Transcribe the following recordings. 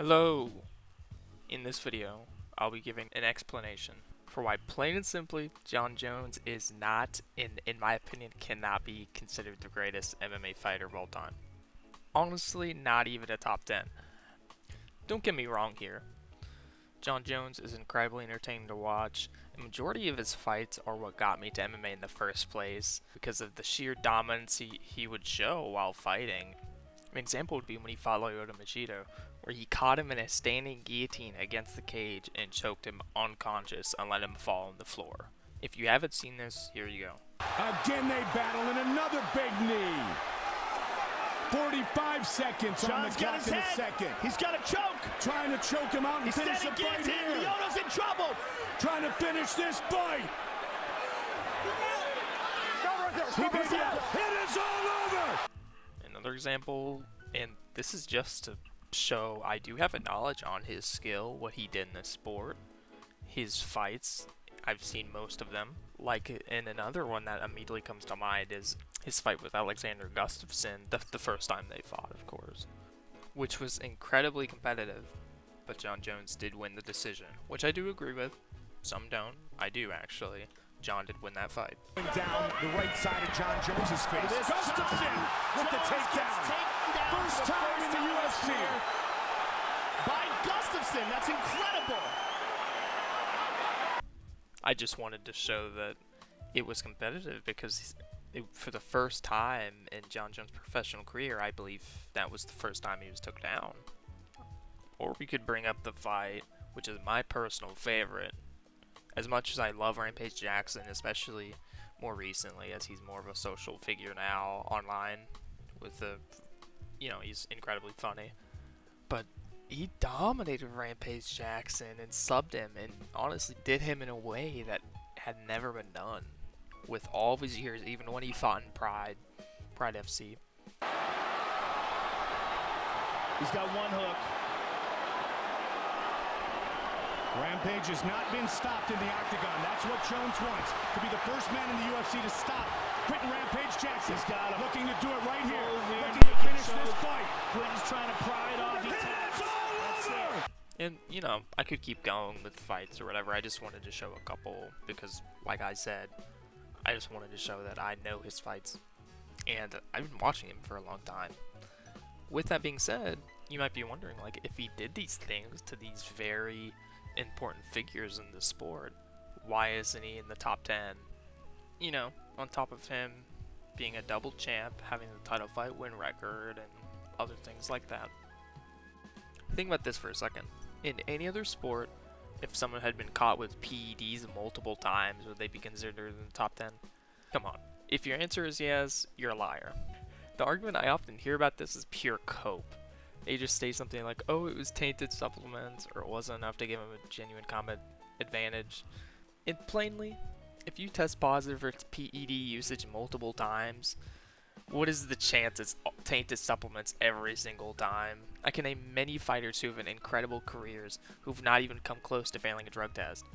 Hello! In this video, I'll be giving an explanation for why plain and simply Jon Jones is not, in my opinion, cannot be considered the greatest MMA fighter of all time. Honestly, not even a top 10. Don't get me wrong here. Jon Jones is incredibly entertaining to watch. The majority of his fights are what got me to MMA in the first place because of the sheer dominance he would show while fighting. An example would be when he fought Lyoto Machida, where he caught him in a standing guillotine against the cage and choked him unconscious and let him fall on the floor. If you haven't seen this, here you go. Again they battle in another big knee. 45 seconds on the clock in the second. He's got a choke. Trying to choke him out and finish the fight here. Lyoto's in trouble. Trying to finish this fight. It is all over. Another example, and this is just to show I do have a knowledge on his skill, what he did in this sport. His fights, I've seen most of them. And another one that immediately comes to mind is his fight with Alexander Gustafsson, the first time they fought, of course, which was incredibly competitive, but Jon Jones did win the decision, which I do agree with. Some don't. I do, actually. Jon did win that fight. Down the right side of Jon Jones's face. Gustafsson with the takedown. First time in the UFC. By Gustafsson. That's incredible. I just wanted to show that it was competitive because for the first time in Jon Jones' professional career, I believe that was the first time he was took down. Or we could bring up the fight, which is my personal favorite. As much as I love Rampage Jackson, especially more recently as he's more of a social figure now online with he's incredibly funny. But he dominated Rampage Jackson and subbed him and honestly did him in a way that had never been done with all of his years, even when he fought in Pride FC. He's got one hook. Rampage has not been stopped in the octagon. That's what Jones wants, to be the first man in the UFC to stop Quinton Rampage Jackson. He's got him. Looking to do it right here. Looking to finish this fight. Quinton's trying to pry it off. It's all over! And, I could keep going with fights or whatever. I just wanted to show a couple because, like I said, I just wanted to show that I know his fights. And I've been watching him for a long time. With that being said, you might be wondering, if he did these things to these very important figures in the sport, why isn't he in the top 10? On top of him being a double champ, having the title fight win record, and other things like that. Think about this for a second. In any other sport, if someone had been caught with PEDs multiple times, would they be considered in the top 10? Come on. If your answer is yes, you're a liar. The argument I often hear about this is pure cope. They just say something like, oh, it was tainted supplements, or it wasn't enough to give him a genuine combat advantage. And plainly, if you test positive for PED usage multiple times, what is the chance it's tainted supplements every single time? I can name many fighters who have incredible careers who've not even come close to failing a drug test.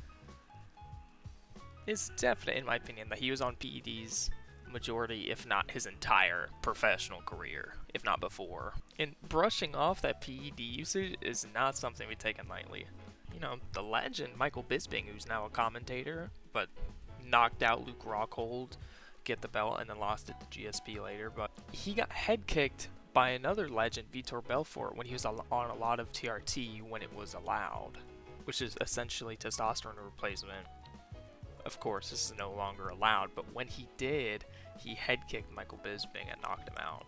It's definite, in my opinion, that he was on PEDs majority, if not his entire professional career, if not before. And brushing off that PED usage is not something we take lightly. The legend Michael Bisping, who's now a commentator, but knocked out Luke Rockhold, get the belt, and then lost it to GSP later, but he got head kicked by another legend, Vitor Belfort, when he was on a lot of TRT when it was allowed, which is essentially testosterone replacement. Of course, this is no longer allowed, but when he did, he head kicked Michael Bisping and knocked him out.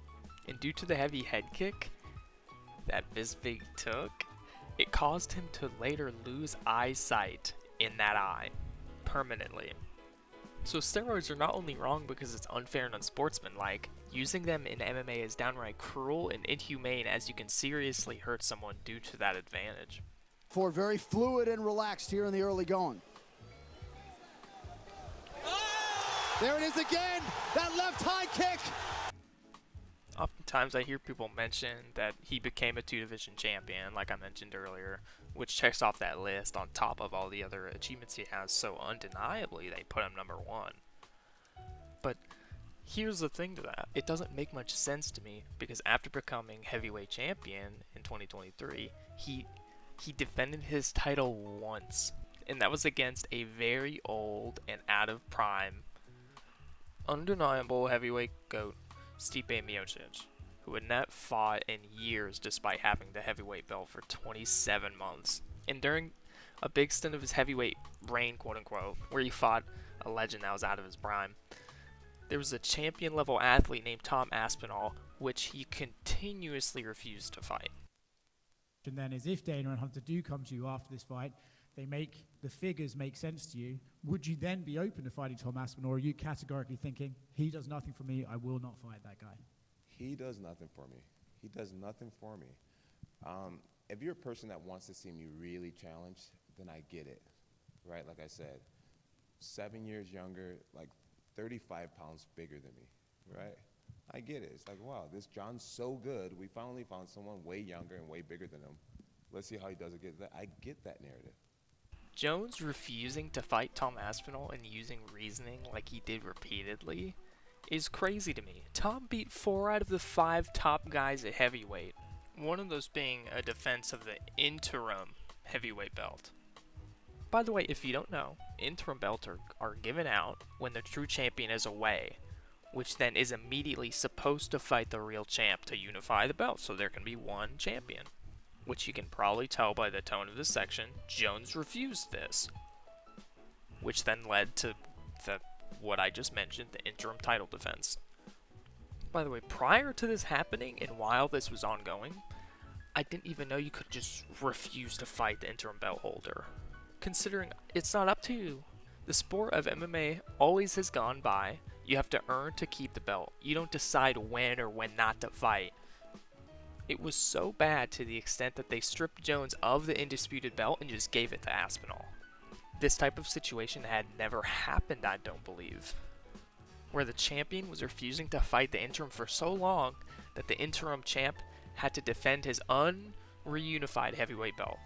And due to the heavy head kick that Bisping took, it caused him to later lose eyesight in that eye, permanently. So steroids are not only wrong because it's unfair and unsportsmanlike, using them in MMA is downright cruel and inhumane, as you can seriously hurt someone due to that advantage. For very fluid and relaxed here in the early going. There it is again, that left high kick. Oftentimes I hear people mention that he became a two-division champion, like I mentioned earlier, which checks off that list on top of all the other achievements he has, so undeniably they put him number 1. But Here's the thing to that. It doesn't make much sense to me because after becoming heavyweight champion in 2023, he defended his title once, and that was against a very old and out of prime, undeniable heavyweight goat, Stipe Miocic, who had not fought in years despite having the heavyweight belt for 27 months. And during a big stint of his heavyweight reign, quote-unquote, where he fought a legend that was out of his prime, there was a champion-level athlete named Tom Aspinall, which he continuously refused to fight. And then is if Dana and Hunter do come to you after this fight, they make the figures make sense to you, would you then be open to fighting Tom Aspinall, or are you categorically thinking, he does nothing for me, I will not fight that guy? He does nothing for me. He does nothing for me. If you're a person that wants to see me really challenged, then I get it, right? Like I said, 7 years younger, like 35 pounds bigger than me, right? I get it. It's like, wow, this Jon's so good. We finally found someone way younger and way bigger than him. Let's see how he does against that. I get that narrative. Jones refusing to fight Tom Aspinall and using reasoning like he did repeatedly is crazy to me. Tom beat 4 out of the 5 top guys at heavyweight, one of those being a defense of the interim heavyweight belt. By the way, if you don't know, interim belts are given out when the true champion is away, which then is immediately supposed to fight the real champ to unify the belt, so there can be one champion. Which you can probably tell by the tone of this section, Jones refused this. Which then led to what I just mentioned, the interim title defense. By the way, prior to this happening and while this was ongoing, I didn't even know you could just refuse to fight the interim belt holder. Considering it's not up to you. The sport of MMA always has gone by. You have to earn to keep the belt. You don't decide when or when not to fight. It was so bad to the extent that they stripped Jones of the undisputed belt and just gave it to Aspinall. This type of situation had never happened, I don't believe, where the champion was refusing to fight the interim for so long that the interim champ had to defend his unreunified heavyweight belt.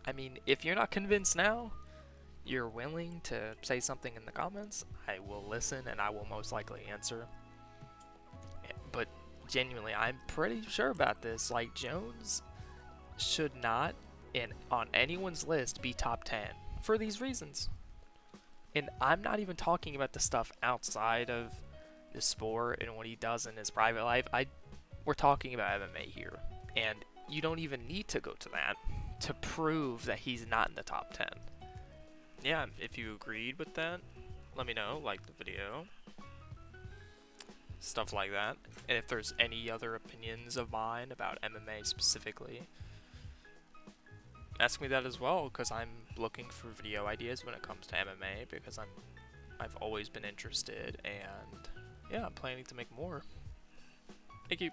I mean, if you're not convinced now, you're willing to say something in the comments, I will listen and I will most likely answer. But genuinely, I'm pretty sure about this. Like, Jones should not, on anyone's list, be top 10 for these reasons. And I'm not even talking about the stuff outside of the sport and what he does in his private life. We're talking about MMA here, and you don't even need to go to that to prove that he's not in the top 10. Yeah, if you agreed with that, let me know, like the video, stuff like that. And if there's any other opinions of mine about MMA specifically, ask me that as well, because I'm looking for video ideas when it comes to MMA, because I've always been interested, and yeah, I'm planning to make more. Thank you.